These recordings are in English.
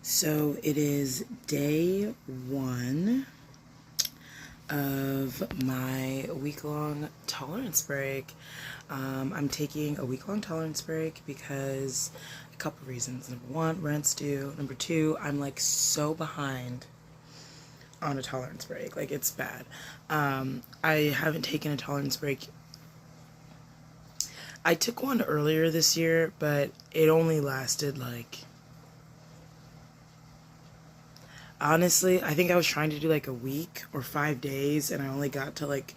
So it is day one of my week-long tolerance break. I'm taking a week-long tolerance break because a couple reasons. Number one, rent's due. Number two, I'm like so behind on a tolerance break. Like, it's bad. I haven't taken a tolerance break. I took one earlier this year, but it only lasted like, honestly, I think I was trying to do like a week or 5 days, and I only got to like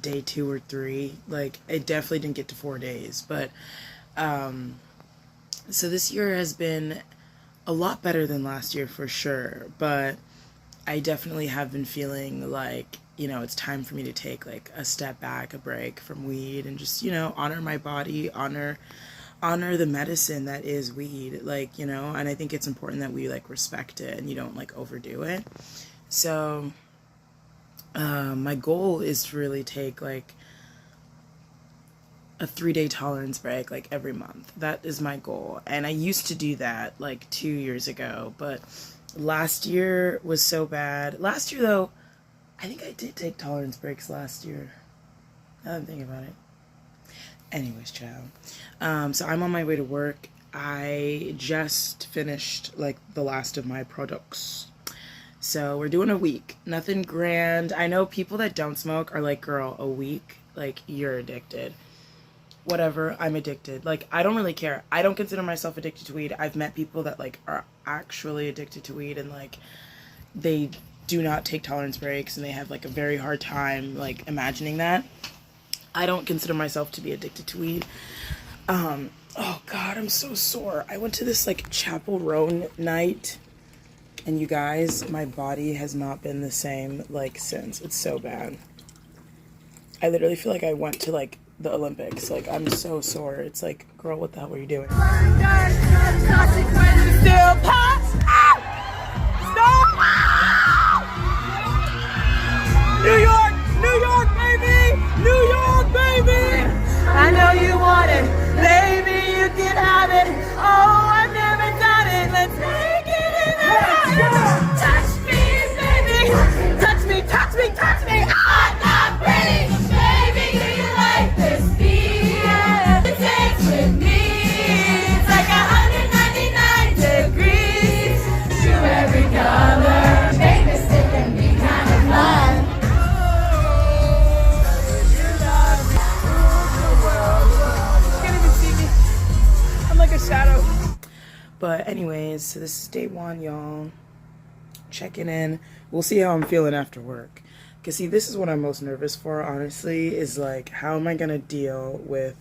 day 2 or 3. Like, it definitely didn't get to 4 days. But so this year has been a lot better than last year for sure. But I definitely have been feeling like, it's time for me to take like a step back, a break from weed, and just, honor my body, honor the medicine that is weed, like, and I think it's important that we like respect it and you don't like overdo it. So my goal is to really take like a 3-day tolerance break like every month. That is my goal, and I used to do that like 2 years ago, but last year was so bad. Last year though, I think I did take tolerance breaks last year, now that I'm thinking about it. Anyways, child. So I'm on my way to work. I just finished like the last of my products. So we're doing a week. Nothing grand. I know people that don't smoke are like, girl, a week? Like, you're addicted. Whatever, I'm addicted. Like, I don't really care. I don't consider myself addicted to weed. I've met people that like are actually addicted to weed, and like they do not take tolerance breaks, and they have like a very hard time like imagining that. I don't consider myself to be addicted to weed. Oh God, I'm so sore. I went to this like Chapel Roan night, and you guys, my body has not been the same like since. It's so bad. I literally feel like I went to like the Olympics. Like, I'm so sore. It's like, girl, what the hell were you doing? New York, New York, baby! New York, baby! I know you want it, baby, you can have it. Oh, I've never done it, let's make it in the touch me, baby! Touch me, touch me, touch me! I'm not pretty, baby, do you like this beat? It takes with me, it's like 199 degrees. To every color, make this stick and be kind of fun. Shadow. But anyways, so this is day one, y'all. Checking in. We'll see how I'm feeling after work. Because see, this is what I'm most nervous for, honestly, is like, how am I going to deal with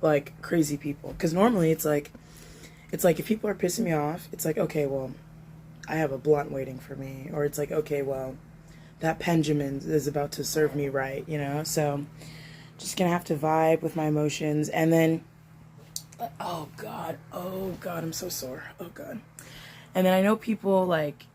like crazy people? Because normally it's like if people are pissing me off, it's like, okay, well, I have a blunt waiting for me. Or it's like, okay, well, that Benjamin is about to serve me right, So just going to have to vibe with my emotions. And then oh God, I'm so sore. Oh God. And then I know people like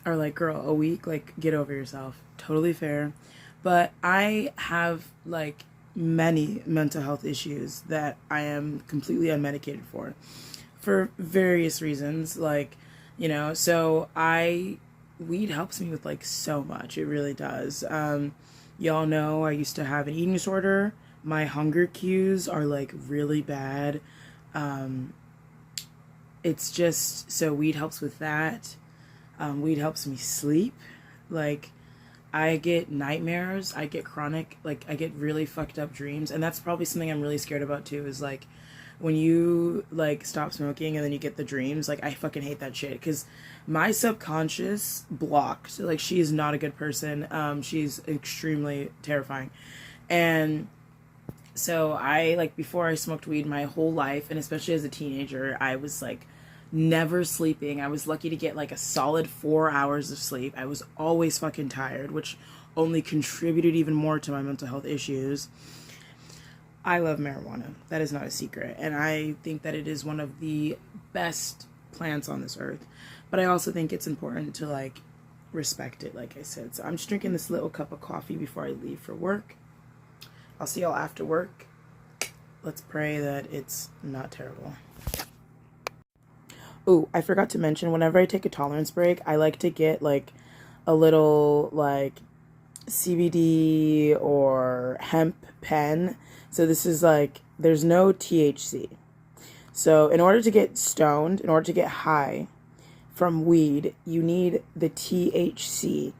are like, girl, a week, like, get over yourself. Totally fair. But I have like many mental health issues that I am completely unmedicated for various reasons. Like, so weed helps me with like so much. It really does. Y'all know I used to have an eating disorder. My hunger cues are like really bad. It's just, so weed helps with that. Weed helps me sleep. Like, I get nightmares. I get chronic, like, I get really fucked up dreams. And that's probably something I'm really scared about too, is like when you like stop smoking and then you get the dreams. Like, I fucking hate that shit, because my subconscious blocked. Like, she is not a good person. She's extremely terrifying. And so I, like, before I smoked weed my whole life, and especially as a teenager, I was like never sleeping. I was lucky to get like a solid 4 hours of sleep. I was always fucking tired, which only contributed even more to my mental health issues. I love marijuana. That is not a secret. And I think that it is one of the best plants on this earth. But I also think it's important to like respect it, like I said. So I'm just drinking this little cup of coffee before I leave for work. I'll see y'all after work. Let's pray that it's not terrible. Oh, I forgot to mention, whenever I take a tolerance break, I like to get like a little like CBD or hemp pen. So this is like, there's no THC. So in order to get stoned, in order to get high from weed, you need the THC.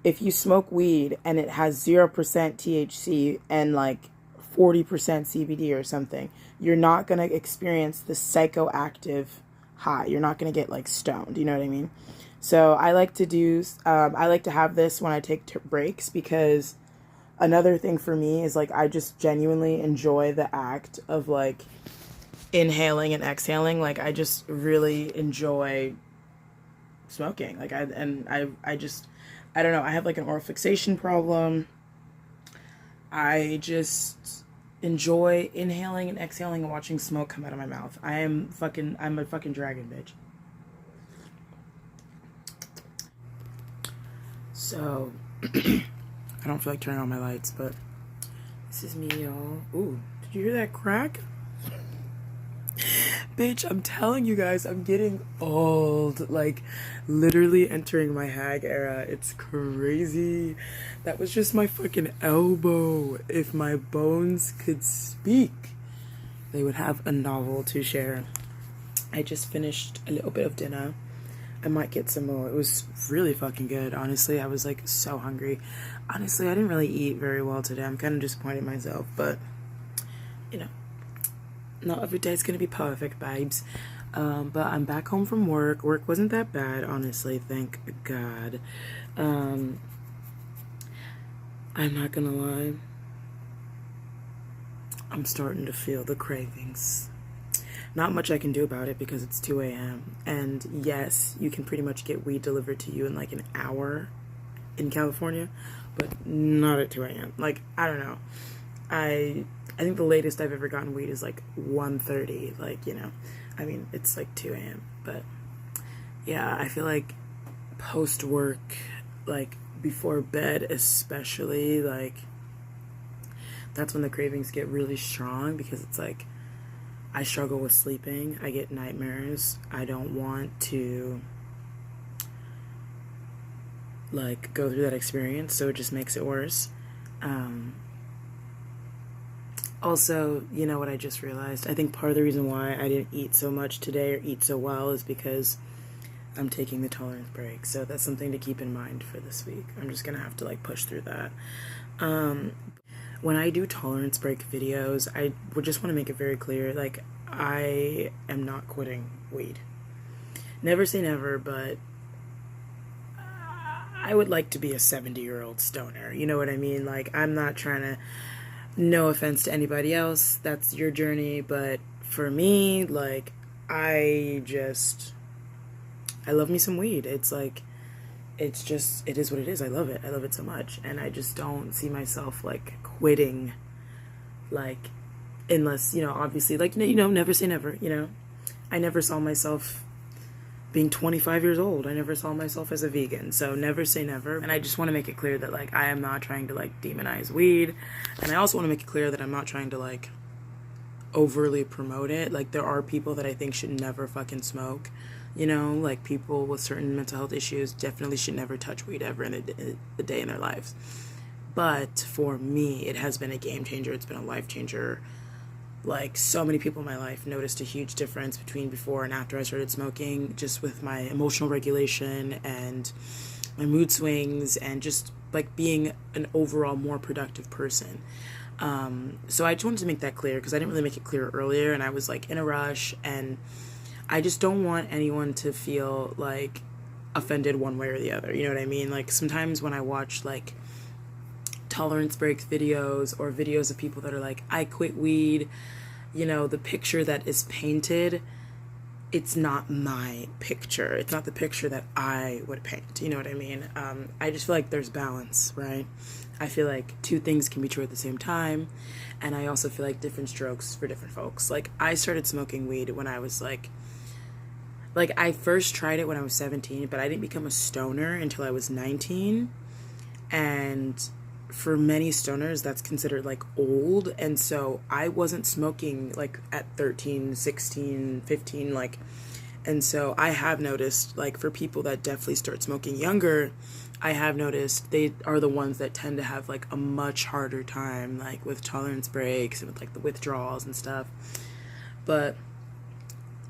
If you smoke weed and it has 0% THC and like 40% CBD or something, you're not going to experience the psychoactive high. You're not going to get like stoned. You know what I mean? So I like to I like to have this when I take breaks, because another thing for me is like, I just genuinely enjoy the act of like inhaling and exhaling. Like, I just really enjoy smoking. Like, I don't know, I have like an oral fixation problem. I just enjoy inhaling and exhaling and watching smoke come out of my mouth. I'm a fucking dragon, bitch. So, I don't feel like turning on my lights, but this is me, y'all. Ooh, did you hear that crack? Bitch, I'm telling you guys, I'm getting old. Like, literally entering my hag era. It's crazy. That was just my fucking elbow. If my bones could speak, they would have a novel to share. I just finished a little bit of dinner. I might get some more. It was really fucking good, honestly. I was like so hungry. Honestly, I didn't really eat very well today. I'm kind of disappointed in myself, but you know, not every day is gonna be perfect, babes. But I'm back home from work. Work wasn't that bad, honestly, thank God. I'm not gonna lie, I'm starting to feel the cravings. Not much I can do about it because it's 2 a.m. And yes, you can pretty much get weed delivered to you in like an hour in California, but not at 2 a.m. Like, I don't know. I think the latest I've ever gotten weed is like 1:30. Like, you know, I mean, it's like 2 a.m. But yeah, I feel like post work, like before bed especially, like that's when the cravings get really strong, because it's like I struggle with sleeping. I get nightmares. I don't want to like go through that experience, so it just makes it worse. Also, you know what I just realized? I think part of the reason why I didn't eat so much today or eat so well is because I'm taking the tolerance break. So that's something to keep in mind for this week. I'm just gonna have to like push through that. When I do tolerance break videos, I would just want to make it very clear, like, I am not quitting weed. Never say never, but I would like to be a 70-year-old stoner. You know what I mean? Like, I'm not trying to, no offense to anybody else, that's your journey, but for me, like, I love me some weed. It's like, it is what it is. I love it. I love it so much. And I just don't see myself like quitting, like, unless, you know, obviously, like, you know, never say never, you know. I never saw myself being 25 years old. I never saw myself as a vegan. So never say never. And I just want to make it clear that like I am not trying to like demonize weed. And I also want to make it clear that I'm not trying to like overly promote it. Like, there are people that I think should never fucking smoke. You know, like people with certain mental health issues definitely should never touch weed ever in a day in their lives. But for me, it has been a game changer. It's been a life changer. Like, so many people in my life noticed a huge difference between before and after I started smoking, just with my emotional regulation and my mood swings and just like being an overall more productive person. So I just wanted to make that clear because I didn't really make it clear earlier, and I was like in a rush, and I just don't want anyone to feel like offended one way or the other. You know what I mean? Like, sometimes when I watch like tolerance breaks videos or videos of people that are like, I quit weed, you know, the picture that is painted, it's not my picture. It's not the picture that I would paint. You know what I mean? I just feel like there's balance, right? I feel like two things can be true at the same time. And I also feel like different strokes for different folks. Like, I started smoking weed when I was like I first tried it when I was 17, but I didn't become a stoner until I was 19. And for many stoners, that's considered like old. And so I wasn't smoking like at 13, 16, 15, like And so I have noticed, like, for people that definitely start smoking younger, I have noticed they are the ones that tend to have, like, a much harder time, like, with tolerance breaks and with, like, the withdrawals and stuff. But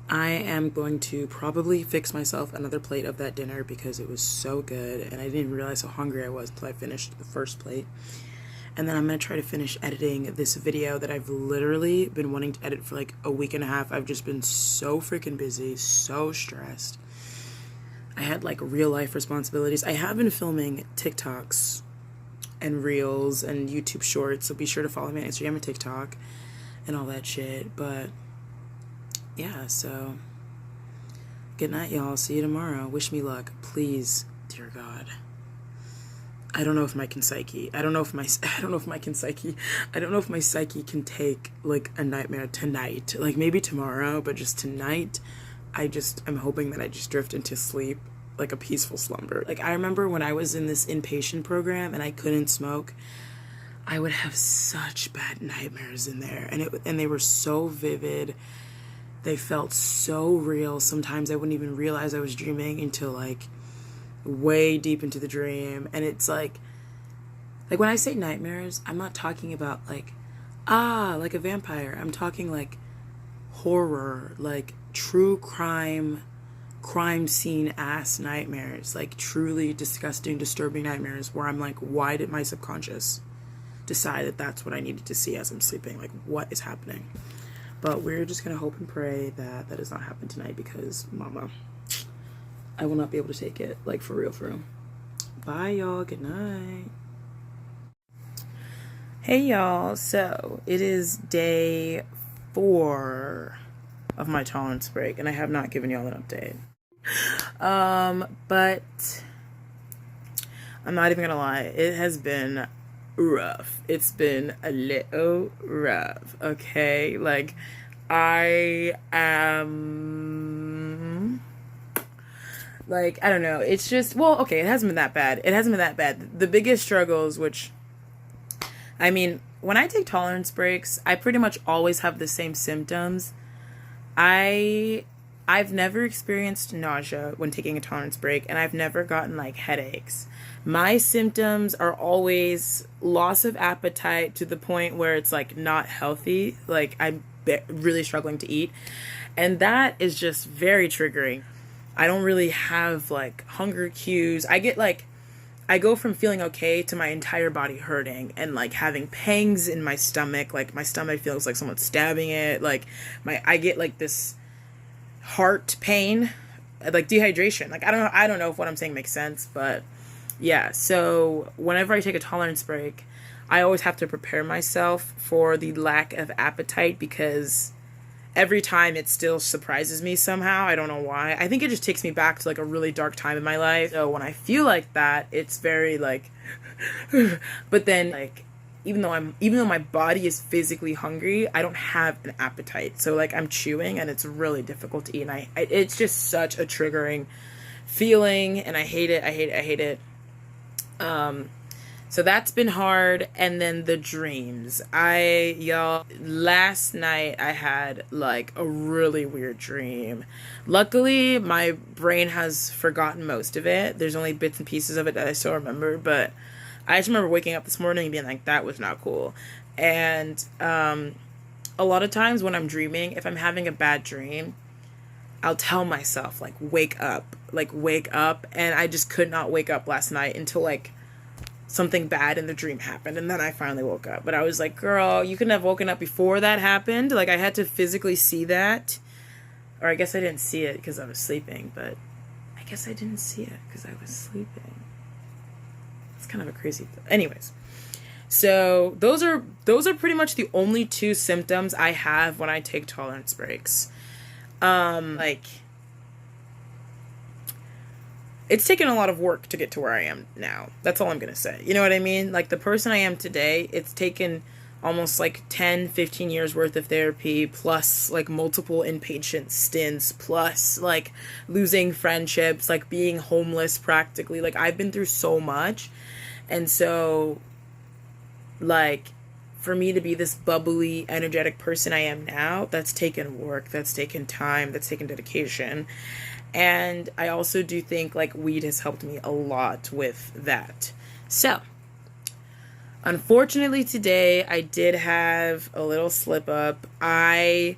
I am going to probably fix myself another plate of that dinner because it was so good, and I didn't even realize how hungry I was until I finished the first plate. And then I'm going to try to finish editing this video that I've literally been wanting to edit for like a week and a half. I've just been so freaking busy, so stressed. I had like real life responsibilities. I have been filming TikToks and Reels and YouTube Shorts, so be sure to follow me on Instagram and TikTok and all that shit. But yeah, so good night, y'all. See you tomorrow. Wish me luck. Please, dear God. I don't know if my psyche can take like a nightmare tonight. Like maybe tomorrow, but just tonight, I'm hoping that I just drift into sleep, like a peaceful slumber. Like I remember when I was in this inpatient program and I couldn't smoke, I would have such bad nightmares in there, and they were so vivid. They felt so real. Sometimes I wouldn't even realize I was dreaming until like way deep into the dream. And it's like when I say nightmares, I'm not talking about like like a vampire. I'm talking like horror, like true crime scene ass nightmares, like truly disgusting, disturbing nightmares where I'm like, why did my subconscious decide that that's what I needed to see as I'm sleeping? Like, what is happening? But we're just gonna hope and pray that that does not happen tonight, because mama, I will not be able to take it, like, for real, for real. Bye, y'all. Good night. Hey, y'all. So, it is day 4 of my tolerance break, and I have not given y'all an update. But I'm not even gonna lie. It has been rough. It's been a little rough, okay? Like, I am... like, I don't know. It's just, well, okay, it hasn't been that bad. It hasn't been that bad. The biggest struggles, which, I mean, when I take tolerance breaks, I pretty much always have the same symptoms. I've never experienced nausea when taking a tolerance break, and I've never gotten, like, headaches. My symptoms are always loss of appetite to the point where it's, like, not healthy. Like, I'm really struggling to eat. And that is just very triggering. I don't really have like hunger cues. I go from feeling okay to my entire body hurting and like having pangs in my stomach. Like my stomach feels like someone's stabbing it. Like I get like this heart pain, like dehydration. Like I don't know if what I'm saying makes sense, but yeah. So whenever I take a tolerance break, I always have to prepare myself for the lack of appetite, because every time it still surprises me somehow. I don't know why. I think it just takes me back to like a really dark time in my life. So when I feel like that, it's very like but then like even though my body is physically hungry, I don't have an appetite. So like I'm chewing and it's really difficult to eat, and it's just such a triggering feeling, and I hate it. So that's been hard. And then the dreams. Last night I had like a really weird dream. Luckily, my brain has forgotten most of it. There's only bits and pieces of it that I still remember, but I just remember waking up this morning and being like, that was not cool. And a lot of times when I'm dreaming, if I'm having a bad dream, I'll tell myself like, wake up, and I just could not wake up last night until like something bad in the dream happened, and then I finally woke up. But I was like, girl, you couldn't have woken up before that happened. Like I had to physically see that, or I guess I didn't see it because I was sleeping, but I guess I didn't see it because I was sleeping. It's kind of a crazy thing. Anyways, so those are pretty much the only 2 symptoms I have when I take tolerance breaks. Like, it's taken a lot of work to get to where I am now. That's all I'm going to say. You know what I mean? Like, the person I am today, it's taken almost like 10, 15 years worth of therapy, plus like multiple inpatient stints, plus like losing friendships, like being homeless practically. Like, I've been through so much. And so, like, for me to be this bubbly, energetic person I am now, that's taken work, that's taken time, that's taken dedication. And I also do think like weed has helped me a lot with that. So, unfortunately today I did have a little slip up. I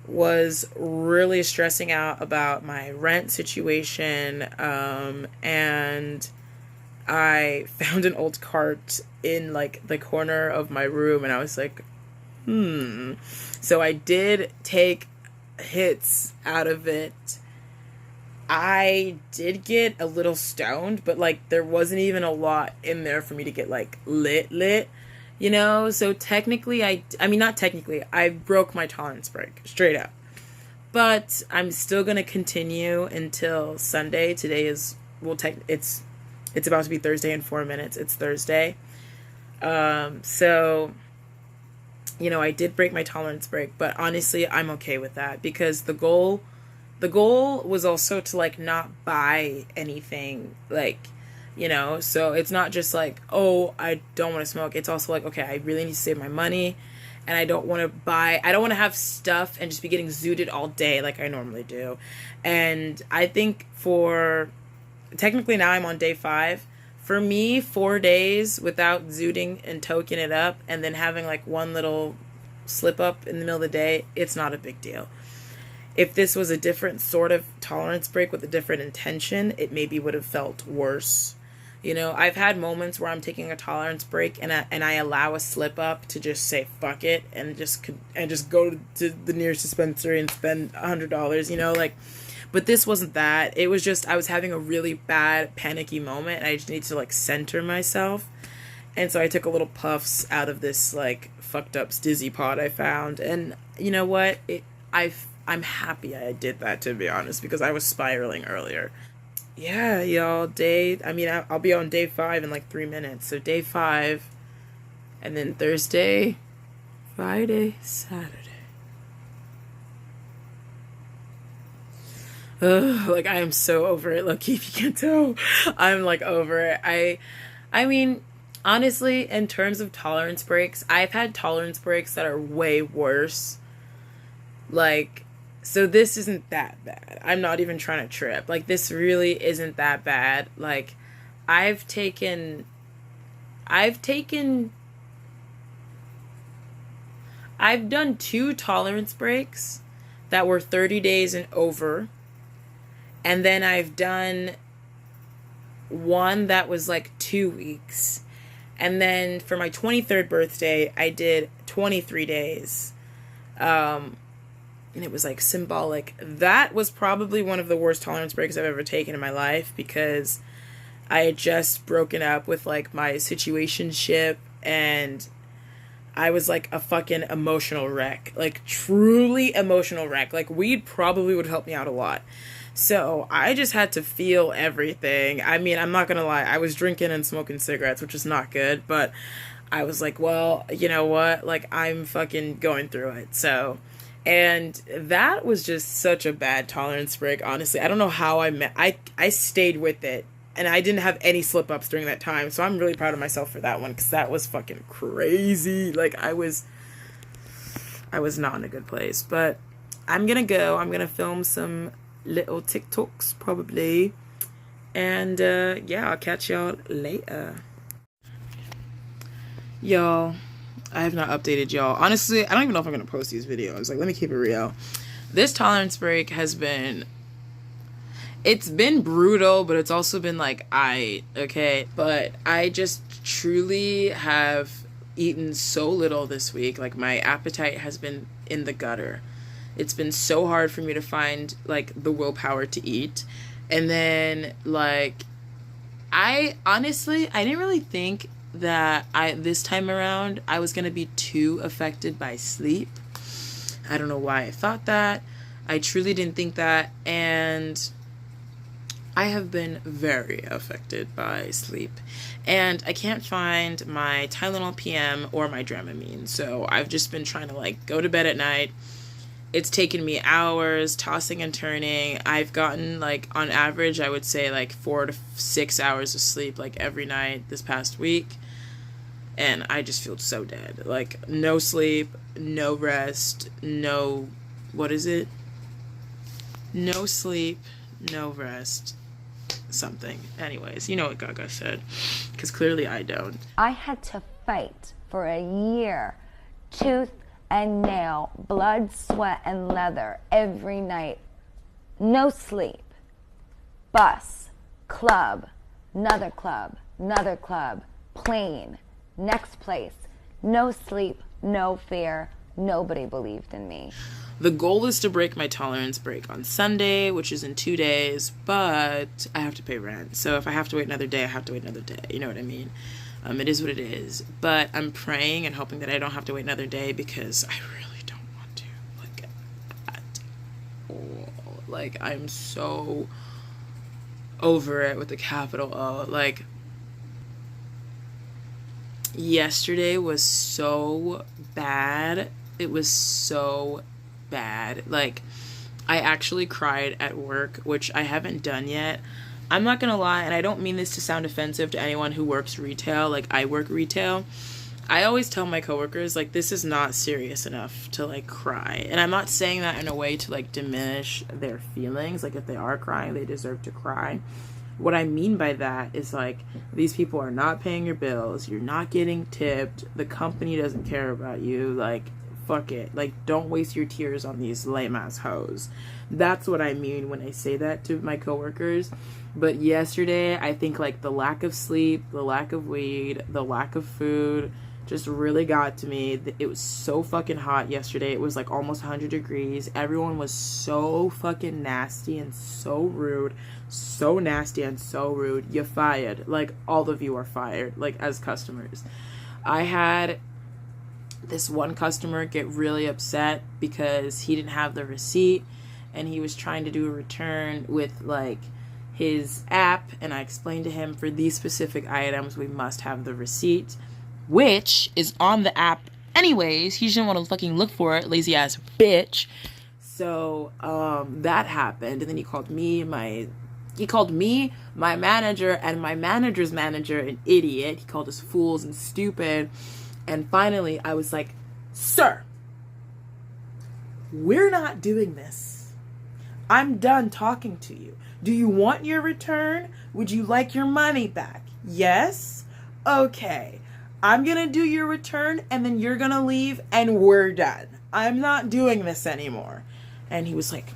was really stressing out about my rent situation, and I found an old cart in like the corner of my room, and I was like, So I did take hits out of it. I did get a little stoned, but like there wasn't even a lot in there for me to get like lit, you know? So technically I mean not technically, I broke my tolerance break straight up. But I'm still going to continue until Sunday. Today is it's about to be Thursday in 4 minutes. It's Thursday. So you know, I did break my tolerance break, but honestly, I'm okay with that because the goal was also to like not buy anything, like, you know, so it's not just like, oh, I don't want to smoke. It's also like, okay, I really need to save my money, and I don't want to have stuff and just be getting zooted all day like I normally do. And I think technically now I'm on day 5. For me, 4 days without zooting and toking it up and then having like one little slip up in the middle of the day, it's not a big deal. If this was a different sort of tolerance break with a different intention, it maybe would have felt worse. You know, I've had moments where I'm taking a tolerance break and I allow a slip up to just say fuck it and just go to the nearest dispensary and spend $100, you know, like. But this wasn't that. It was just I was having a really bad panicky moment and I just needed to like center myself. And so I took a little puffs out of this like fucked up stizzy pod I found. And you know what? I'm happy I did that, to be honest, because I was spiraling earlier. Yeah, y'all, I'll be on day 5 in like 3 minutes. So day 5, and then Thursday, Friday, Saturday. Ugh, like I am so over it, low-key, if you can't tell. I'm like over it. I mean, honestly, in terms of tolerance breaks, I've had tolerance breaks that are way worse. Like, so this isn't that bad. I'm not even trying to trip. Like, this really isn't that bad. Like, I've done 2 tolerance breaks that were 30 days and over. And then I've done one that was like 2 weeks. And then for my 23rd birthday, I did 23 days. And it was like symbolic. That was probably one of the worst tolerance breaks I've ever taken in my life because I had just broken up with like my situationship and I was like a fucking emotional wreck. Like truly emotional wreck. Like weed probably would help me out a lot. So I just had to feel everything. I mean, I'm not gonna lie. I was drinking and smoking cigarettes, which is not good, but I was like, well, you know what? Like I'm fucking going through it. So, and that was just such a bad tolerance break, honestly. I don't know how I stayed with it. And I didn't have any slip-ups during that time. So I'm really proud of myself for that one. Because that was fucking crazy. Like, I was not in a good place. But I'm going to go. I'm going to film some little TikToks, probably. And, yeah, I'll catch y'all later. Y'all, I have not updated y'all. Honestly, I don't even know if I'm going to post these videos. Like, let me keep it real. This tolerance break has been... It's been brutal, but it's also been like, okay? But I just truly have eaten so little this week. Like, my appetite has been in the gutter. It's been so hard for me to find, like, the willpower to eat. And then, like, I didn't really think that this time around, I was going to be too affected by sleep. I don't know why I thought that. I truly didn't think that. And I have been very affected by sleep, and I can't find my Tylenol PM or my Dramamine, so I've just been trying to like go to bed at night. It's taken me hours tossing and turning. I've gotten like on average I would say like 4 to 6 hours of sleep like every night this past week. And I just feel so dead. Like, no sleep, no rest, no, what is it? No sleep, no rest, something. Anyways, you know what Gaga said, because clearly I don't. I had to fight for a year, tooth and nail, blood, sweat, and leather every night. No sleep. Bus, club, another club, plane, next place. No sleep, no fear. Nobody believed in me. The goal is to break my tolerance break on Sunday, which is in 2 days, but I have to pay rent. So if I have to wait another day, I have to wait another day. You know what I mean? It is what it is. But I'm praying and hoping that I don't have to wait another day, because I really don't want to. Like, at all. Like, I'm so over it with the capital O. Like, yesterday was so bad. It was so bad. Like, I actually cried at work, which I haven't done yet. I'm not gonna lie, and I don't mean this to sound offensive to anyone who works retail. Like, I work retail. I always tell my coworkers, like, this is not serious enough to, like, cry. And I'm not saying that in a way to, like, diminish their feelings. Like, if they are crying, they deserve to cry. What I mean by that is, like, these people are not paying your bills. You're not getting tipped. The company doesn't care about you. Like, fuck it. Like, don't waste your tears on these lame-ass hoes. That's what I mean when I say that to my coworkers. But yesterday, I think, like, the lack of sleep, the lack of weed, the lack of food just really got to me. It was so fucking hot yesterday. It was, like, almost 100 degrees. Everyone was so fucking nasty and so rude. So nasty and so rude. You're fired. Like, all of you are fired, like, as customers. I had this one customer get really upset because he didn't have the receipt, and he was trying to do a return with, like, his app, and I explained to him, for these specific items we must have the receipt, which is on the app anyways. He didn't want to fucking look for it, lazy ass bitch. So that happened, and then he called me, my manager, and my manager's manager an idiot. He called us fools and stupid. And finally I was like, sir, we're not doing this. I'm done talking to you. Do you want your return? Would you like your money back? Yes? Okay. I'm gonna do your return, and then you're gonna leave, and we're done. I'm not doing this anymore. And he was like,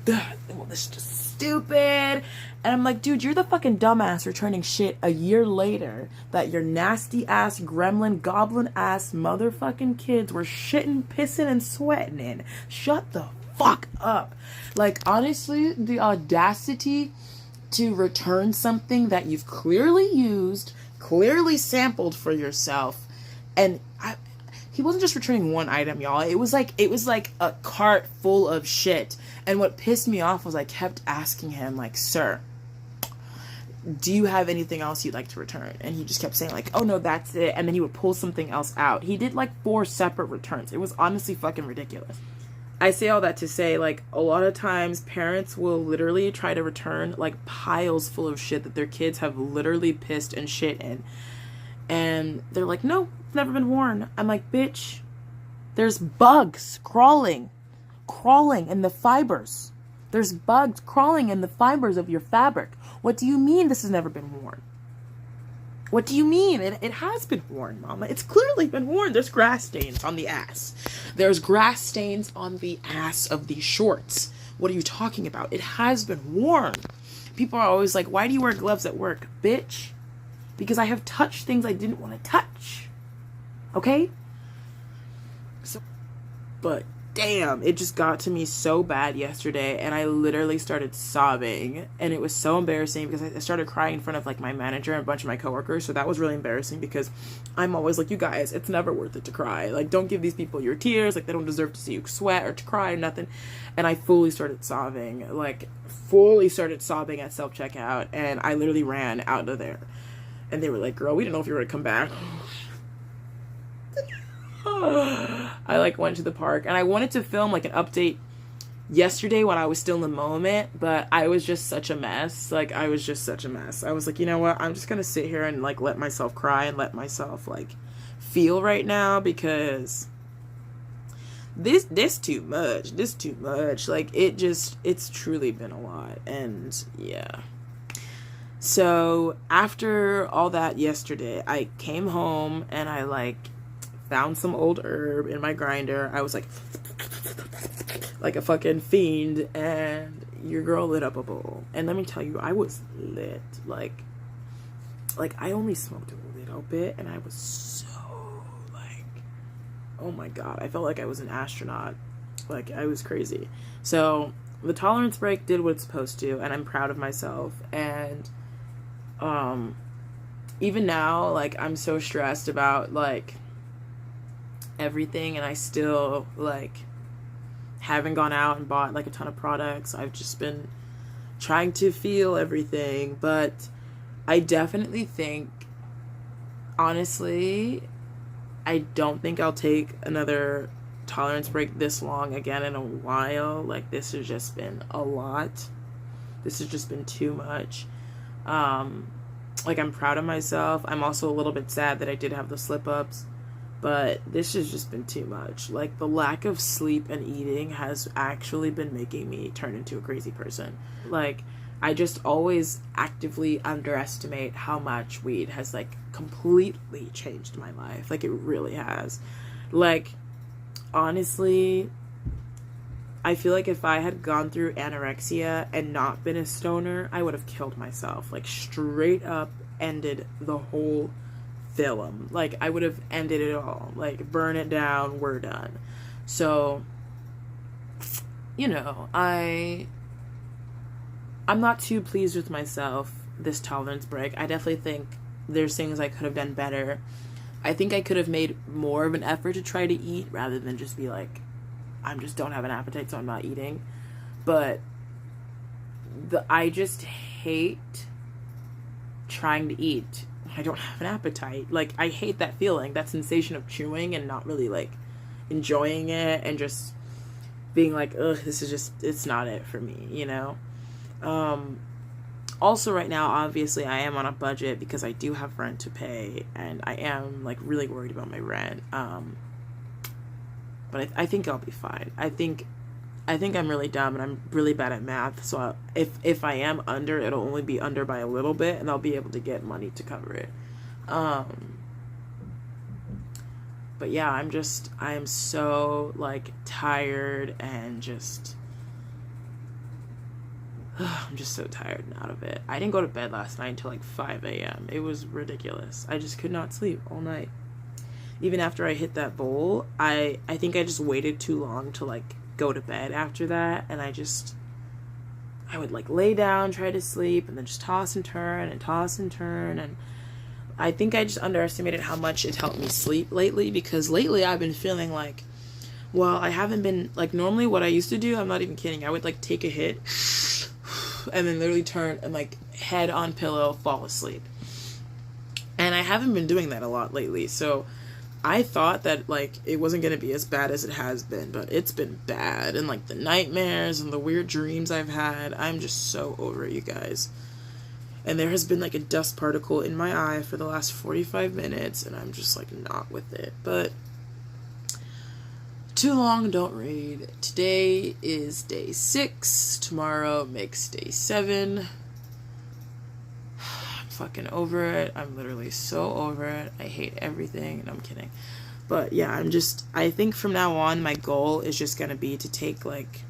well, this is just stupid. And I'm like, dude, you're the fucking dumbass returning shit a year later that your nasty ass gremlin goblin ass motherfucking kids were shitting, pissing, and sweating in. Shut the fuck up. Like, honestly, the audacity to return something that you've clearly used, clearly sampled for yourself, and he wasn't just returning one item, y'all. It was like a cart full of shit. And what pissed me off was I kept asking him, like, sir, do you have anything else you'd like to return? And he just kept saying, like, oh no, that's it. And then he would pull something else out. He did like 4 separate returns. It was honestly fucking ridiculous. I say all that to say, like, a lot of times parents will literally try to return like piles full of shit that their kids have literally pissed and shit in. And they're like, no, it's never been worn. I'm like, bitch, there's bugs crawling in the fibers. There's bugs crawling in the fibers of your fabric. What do you mean this has never been worn? What do you mean? It has been worn, mama. It's clearly been worn. There's grass stains on the ass. There's grass stains on the ass of these shorts. What are you talking about? It has been worn. People are always like, why do you wear gloves at work? Bitch, because I have touched things I didn't want to touch. Okay? So, but damn, it just got to me so bad yesterday, and I literally started sobbing, and it was so embarrassing because I started crying in front of like my manager and a bunch of my coworkers. So that was really embarrassing because I'm always like, you guys, it's never worth it to cry. Like, don't give these people your tears. Like, they don't deserve to see you sweat or to cry or nothing. And I fully started sobbing at self-checkout, and I literally ran out of there. And they were like, girl, we didn't know if you were gonna come back. I like went to the park, and I wanted to film like an update yesterday when I was still in the moment, but I was just such a mess. Like, I was just such a mess. I was like, you know what? I'm just gonna sit here and, like, let myself cry and let myself, like, feel right now, because this too much. This too much. Like, it's truly been a lot. And, yeah. So, after all that yesterday, I came home and I, like, found some old herb in my grinder. I was like a fucking fiend, and your girl lit up a bowl. And let me tell you, I was lit. Like I only smoked a little bit, and I was so, like, oh my god, I felt like I was an astronaut. Like, I was crazy. So the tolerance break did what it's supposed to, and I'm proud of myself. And even now, like, I'm so stressed about, like, everything, and I still, like, haven't gone out and bought, like, a ton of products. I've just been trying to feel everything. But I definitely think, honestly, I don't think I'll take another tolerance break this long again in a while. Like, this has just been a lot. This has just been too much. Like, I'm proud of myself. I'm also a little bit sad that I did have the slip-ups, but this has just been too much. Like, the lack of sleep and eating has actually been making me turn into a crazy person. Like, I just always actively underestimate how much weed has, like, completely changed my life. Like, it really has. Like, honestly, I feel like if I had gone through anorexia and not been a stoner, I would have killed myself. Like, straight up ended the whole film. Like, I would have ended it all. Like, burn it down, we're done. So, you know, I'm not too pleased with myself this tolerance break. I definitely think there's things I could have done better. I think I could have made more of an effort to try to eat rather than just be like, I just don't have an appetite, so I'm not eating. But I just hate trying to eat. I don't have an appetite. Like, I hate that feeling, that sensation of chewing and not really, like, enjoying it, and just being like, ugh, this is just, it's not it for me, you know? Also, right now, obviously, I am on a budget because I do have rent to pay, and I am, like, really worried about my rent. But I think I'll be fine. I think I'm really dumb, and I'm really bad at math, so if I am under, it'll only be under by a little bit, and I'll be able to get money to cover it. But yeah, I am so, like, tired, and just, I'm just so tired and out of it. I didn't go to bed last night until, like, 5 a.m. It was ridiculous. I just could not sleep all night. Even after I hit that bowl, I think I just waited too long to, like, go to bed after that, and I would, like, lay down, try to sleep, and then just toss and turn, and I think I just underestimated how much it helped me sleep lately, because lately I've been feeling like, well, I haven't been, like, normally what I used to do, I'm not even kidding, I would, like, take a hit, and then literally turn and, like, head on pillow, fall asleep. And I haven't been doing that a lot lately, so I thought that, like, it wasn't going to be as bad as it has been, but it's been bad. And, like, the nightmares and the weird dreams I've had, I'm just so over it, you guys. And there has been, like, a dust particle in my eye for the last 45 minutes, and I'm just, like, not with it. But too long, don't read. Today is day 6. Tomorrow makes day 7. Fucking over it. I'm literally so over it. I hate everything. And I'm kidding. But yeah, I think from now on, my goal is just going to be to take, like,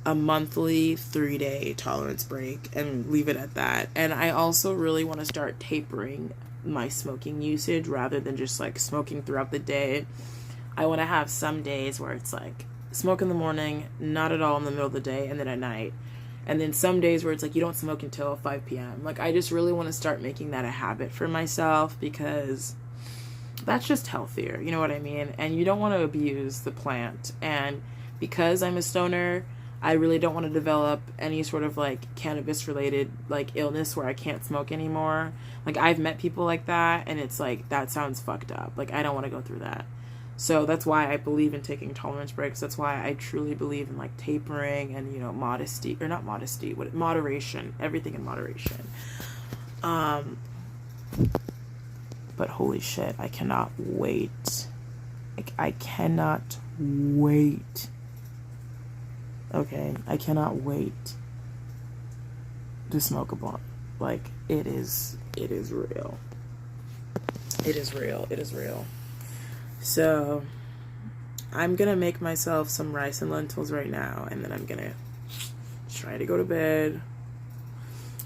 a monthly 3-day tolerance break and leave it at that. And I also really want to start tapering my smoking usage rather than just, like, smoking throughout the day. I want to have some days where it's like smoke in the morning, not at all in the middle of the day, and then at night. And then some days where it's like you don't smoke until 5 p.m. Like, I just really want to start making that a habit for myself, because that's just healthier, you know what I mean? And you don't want to abuse the plant. And because I'm a stoner, I really don't want to develop any sort of, like, cannabis related, like, illness where I can't smoke anymore. Like, I've met people like that, and it's like, that sounds fucked up. Like, I don't want to go through that. So that's why I believe in taking tolerance breaks. That's why I truly believe in like tapering and, you know, modesty, or not modesty, what, moderation, everything in moderation. But holy shit, I cannot wait. Like, I cannot wait. Okay, I cannot wait to smoke a blunt. Like, it is real. It is real. It is real. So, I'm gonna make myself some rice and lentils right now, and then I'm gonna try to go to bed.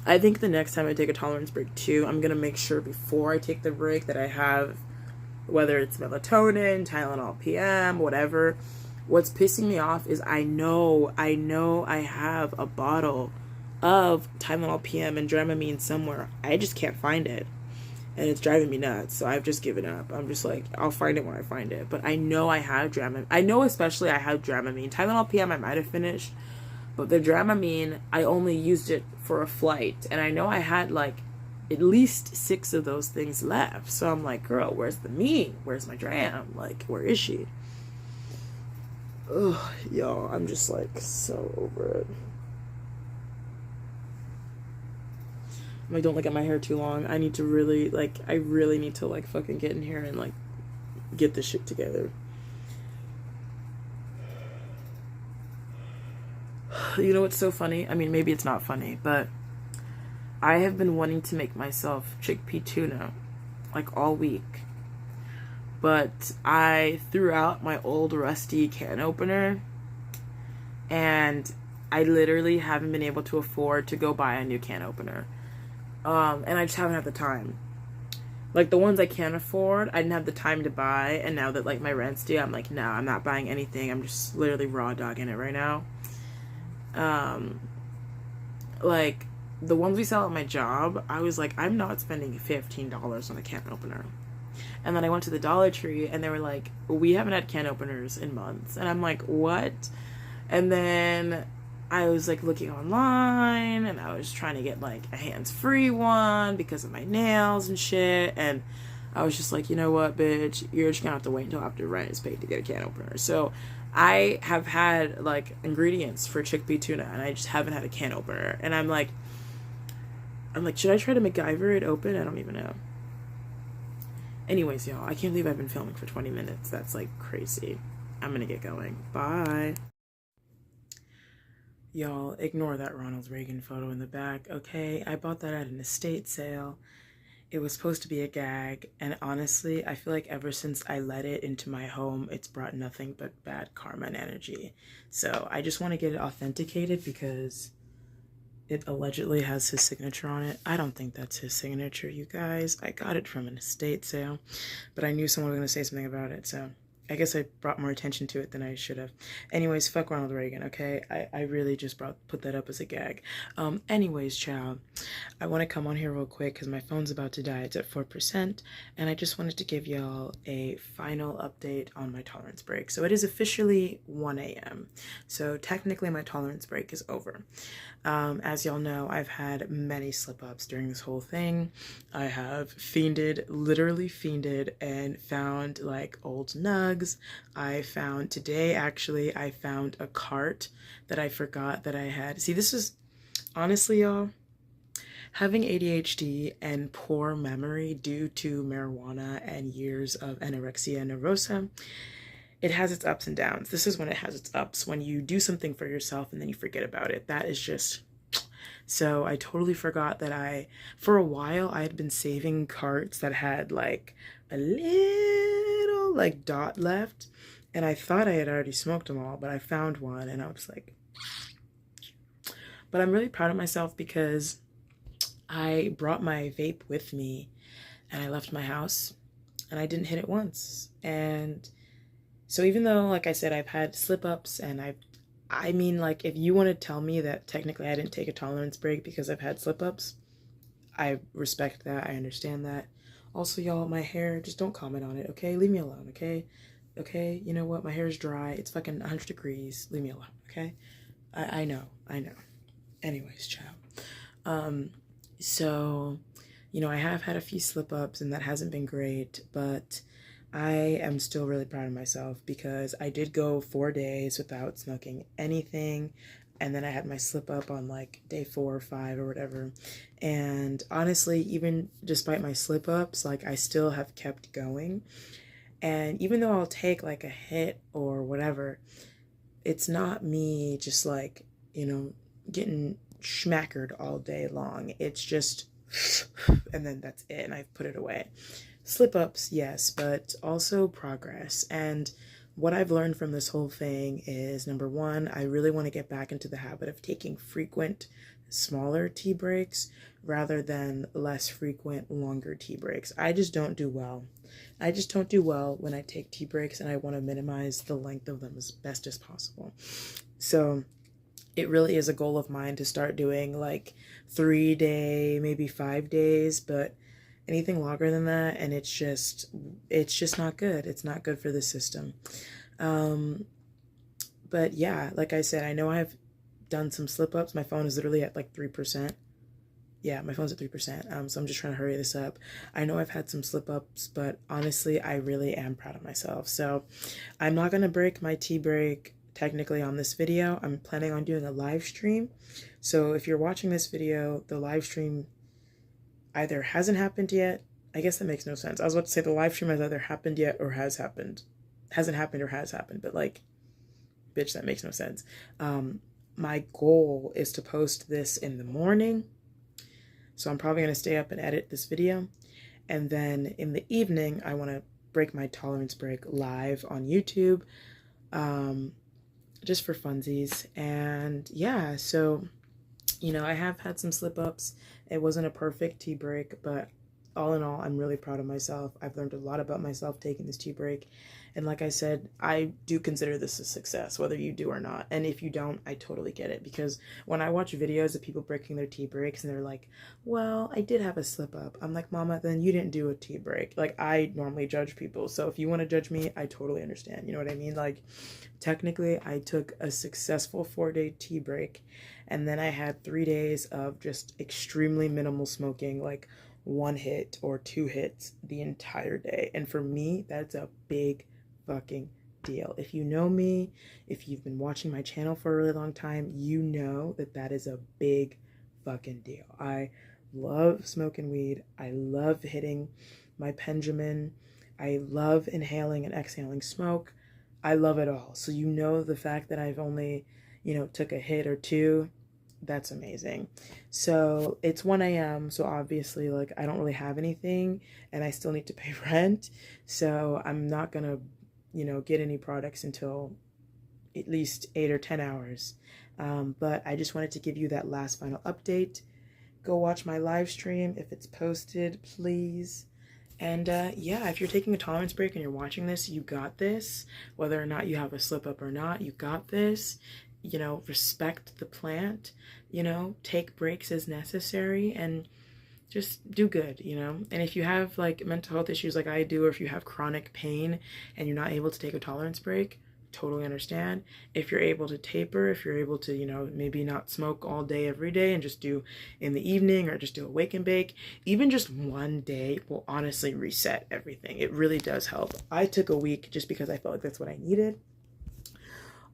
I think the next time I take a tolerance break too, I'm gonna make sure before I take the break that I have, whether it's melatonin, Tylenol PM, whatever. What's pissing me off is I know I have a bottle of Tylenol PM and Dramamine somewhere. I just can't find it. And it's driving me nuts. So I've just given up. I'm just like, I'll find it when I find it. But I know I have Dramamine. I know especially I have Dramamine. Tylenol PM I might have finished. But the Dramamine, I only used it for a flight. And I know I had like at least 6 of those things left. So I'm like, girl, where's the me? Where's my Dram? Like, where is she? Ugh, y'all, I'm just like so over it. I'm like, don't look at my hair too long. I need to really, like, I really need to like fucking get in here and like get this shit together. You know what's so funny? I mean, maybe it's not funny, but I have been wanting to make myself chickpea tuna like all week. But I threw out my old rusty can opener, and I literally haven't been able to afford to go buy a new can opener. And I just haven't had the time. Like, the ones I can afford, I didn't have the time to buy, and now that like my rent's due, I'm like, no, I'm not buying anything. I'm just literally raw dogging it right now. Like, the ones we sell at my job, I was like, I'm not spending $15 on a can opener. And then I went to the Dollar Tree, and they were like, we haven't had can openers in months. And I'm like, what? And then I was like looking online, and I was trying to get like a hands-free one because of my nails and shit. And I was just like, you know what, bitch, you're just gonna have to wait until after rent is paid to get a can opener. So I have had like ingredients for chickpea tuna, and I just haven't had a can opener. And I'm like, should I try to MacGyver it open? I don't even know. Anyways, y'all, I can't believe I've been filming for 20 minutes. That's like crazy. I'm gonna get going. Bye. Y'all, ignore that Ronald Reagan photo in the back, okay? I bought that at an estate sale. It was supposed to be a gag, and honestly, I feel like ever since I let it into my home, it's brought nothing but bad karma and energy. So I just want to get it authenticated because it allegedly has his signature on it. I don't think that's his signature, you guys. I got it from an estate sale, but I knew someone was going to say something about it, so I guess I brought more attention to it than I should have. Anyways, fuck Ronald Reagan, okay? I really just put that up as a gag. Anyways, child, I want to come on here real quick because my phone's about to die. It's at 4%, and I just wanted to give y'all a final update on my tolerance break. So it is officially 1 a.m. So technically my tolerance break is over. As y'all know, I've had many slip-ups during this whole thing. I have literally fiended, and found like old nugs. I found I found a cart that I forgot that I had. See, this is, honestly, y'all, having ADHD and poor memory due to marijuana and years of anorexia nervosa, it has its ups and downs. This is when it has its ups, when you do something for yourself and then you forget about it. That is just... So I totally forgot that for a while, I had been saving carts that had like a little like dot left. And I thought I had already smoked them all, but I found one and I was like... But I'm really proud of myself because I brought my vape with me and I left my house and I didn't hit it once. And so even though, like I said, I've had slip-ups, and I mean, like, if you want to tell me that technically I didn't take a tolerance break because I've had slip-ups, I respect that. I understand that. Also, y'all, my hair, just don't comment on it, okay? Leave me alone, okay? Okay? You know what? My hair is dry. It's fucking 100 degrees. Leave me alone, okay? I know. Anyways, child. So, you know, I have had a few slip-ups, and that hasn't been great, but I am still really proud of myself because I did go 4 days without smoking anything. And then I had my slip up on like day 4 or 5 or whatever. And honestly, even despite my slip ups, like I still have kept going. And even though I'll take like a hit or whatever, it's not me just like, getting schmackered all day long. It's just, and then that's it. And I've put it away. Slip ups, yes, but also progress. And what I've learned from this whole thing is number one, I really want to get back into the habit of taking frequent, smaller tea breaks rather than less frequent, longer tea breaks. I just don't do well. I just don't do well when I take tea breaks, and I want to minimize the length of them as best as possible. So it really is a goal of mine to start doing like 3 day, maybe 5 days, but anything longer than that, and it's just not good. It's not good for the system. But yeah, like I said, I know I've done some slip ups. My phone is literally at like 3%. Yeah, my phone's at 3%. So I'm just trying to hurry this up. I know I've had some slip ups, but honestly, I really am proud of myself. So I'm not going to break my tea break technically on this video. I'm planning on doing a live stream. So if you're watching this video, the live stream either hasn't happened yet. I guess that makes no sense. I was about to say the live stream has either happened yet or has happened. Hasn't happened or has happened, but like, bitch, that makes no sense. My goal is to post this in the morning. So I'm probably going to stay up and edit this video. And then in the evening, I want to break my tolerance break live on YouTube, just for funsies. And yeah, so, I have had some slip ups. It wasn't a perfect tea break, but all in all, I'm really proud of myself. I've learned a lot about myself taking this tea break. And like I said, I do consider this a success, whether you do or not. And if you don't, I totally get it. Because when I watch videos of people breaking their tea breaks and they're like, well, I did have a slip up. I'm like, Mama, then you didn't do a tea break. Like, I normally judge people. So if you want to judge me, I totally understand. You know what I mean? Like, technically, I took a successful 4 day tea break. And then I had 3 days of just extremely minimal smoking, like 1 hit or 2 hits the entire day. And for me, that's a big fucking deal. If you know me, if you've been watching my channel for a really long time, you know that that is a big fucking deal. I love smoking weed. I love hitting my Benjamin. I love inhaling and exhaling smoke. I love it all. So the fact that I've only, took a hit or 2, that's amazing. So it's 1 a.m. So obviously, like, I don't really have anything and I still need to pay rent. So I'm not gonna, get any products until at least 8 or 10 hours. But I just wanted to give you that last final update. Go watch my live stream if it's posted, please. And yeah, if you're taking a tolerance break and you're watching this, you got this. Whether or not you have a slip up or not, you got this. Respect the plant, take breaks as necessary, and just do good, And if you have like mental health issues like I do, or if you have chronic pain and you're not able to take a tolerance break, totally understand. If you're able to taper, if you're able to, maybe not smoke all day every day and just do in the evening, or just do a wake and bake, even just 1 day will honestly reset everything. It really does help. I took a week just because I felt like that's what I needed.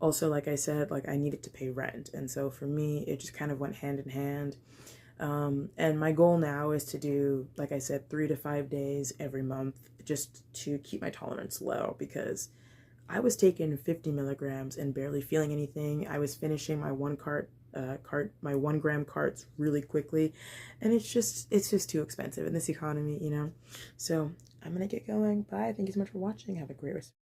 Also, like I said, like I needed to pay rent. And so for me, it just kind of went hand in hand. And my goal now is to do, like I said, 3 to 5 days every month, just to keep my tolerance low, because I was taking 50 milligrams and barely feeling anything. I was finishing my 1 gram carts really quickly. And it's just too expensive in this economy, So I'm going to get going. Bye. Thank you so much for watching. Have a great rest.